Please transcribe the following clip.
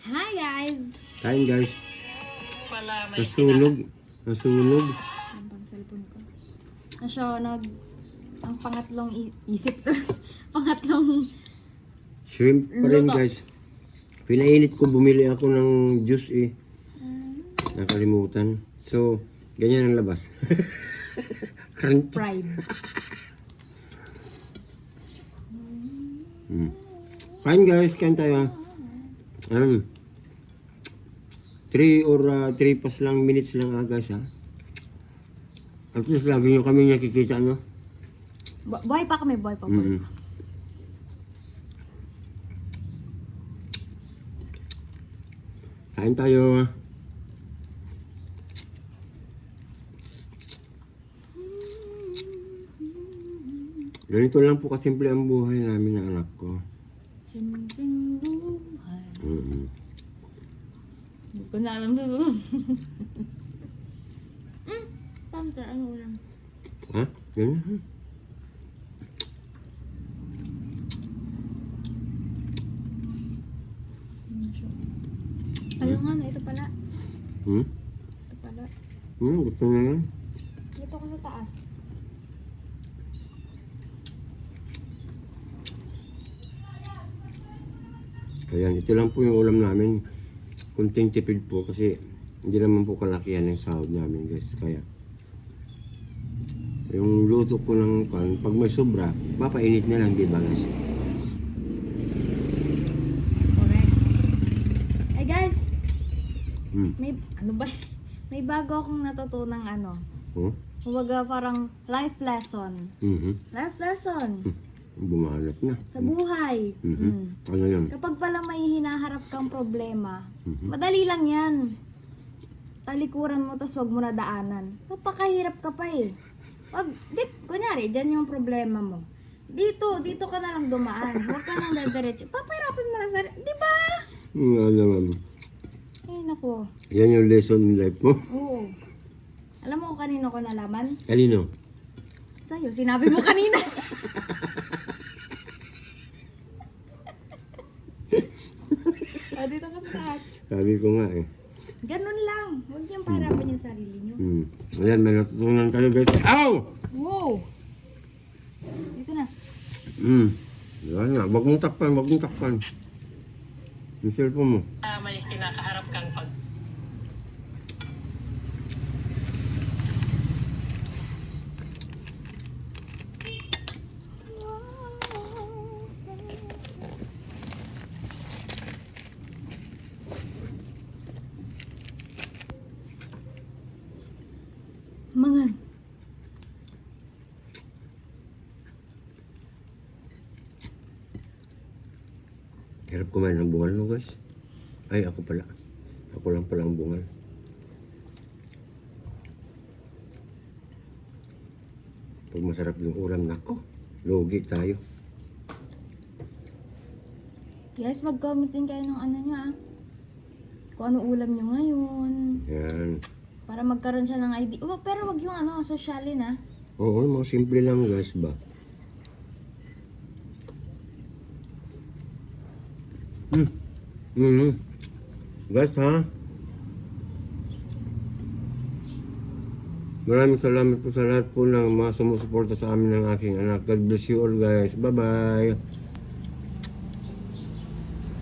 Hi guys! Kain guys. Pala may Nasunog. Nasunog. Ang pang cellphone ko. Asya, ang pangatlong isip to. Pangatlong Shrimp pa rin Luto. guys. Pinainit ko, bumili ako ng juice eh. Nakalimutan. So, ganyan ang labas. Crunch. pride. Kain guys, kain tayo. 3 or 3 pas lang minutes lang guys ha. At least lagi nyo kami nakikita no. Buhay pa kami, buhay pa. Buhay pa. Kain tayo. Ganito lang po kasimple ang buhay namin ng anak ko. Simpleng buhay. Mm-hmm. Hindi ko na alam sa susunod. Pamper, ano ulam? Ha? Ganyan ha? Ayaw nga na, ito pala. Hmm? Ito pala. Gusto nyo yan? Dito ko sa taas. Ayan, ito lang po yung ulam namin. Kunting tipid po kasi hindi naman po kalakihan yung sahod namin guys. Kaya yung luto ko ng pag may sobra, papainit na lang, di ba guys? Correct. Eh guys, Hmm. ano ba? May bago akong natutunang ano. Oh? Kumbaga parang life lesson. Life lesson Bumanat na. sa buhay. Ano yun? Kapag pala may hinaharap kang problema, madali lang yan. Talikuran mo, tas wag mo na daanan. Papakahirap ka pa eh. Kunyari, dyan yung problema mo. Dito ka na lang dumaan. Huwag ka nang dadiretso. Papahirapin mo na sa... Di ba? Naman. Eh, naku. Yan yung lesson in life mo. Oo. Alam mo kung kanino ko nalaman? Kanino? Sa'yo, sinabi mo kanina. Dito ka sa taas. Sabi ko nga eh. Ganun lang. Huwag niyang pahirapan yung sarili niyo. Ayan, may natutunan kayo guys. Ow! Wow! Dito na. Yan nga, wag mong takpan, wag mong takpan. Yung cellphone mo. may kinakaharap kang pag Mangan. Hirap kumain ng bungal no guys. Ay, ako pala. Ako lang pala ang bungal. Pag masarap yung ulam, nako. Lugi tayo. Guys, mag-comment din kayo ng ano niya ah. Kung ano ulam niyo ngayon. Yan. Para magkaroon siya ng idea. Pero wag yung ano, sosyalin ah. Oo, mga simple lang guys ba. Guys ha. Maraming salamat po sa lahat po ng mga sumusuporta sa amin ng aking anak. God bless you all guys. Bye bye.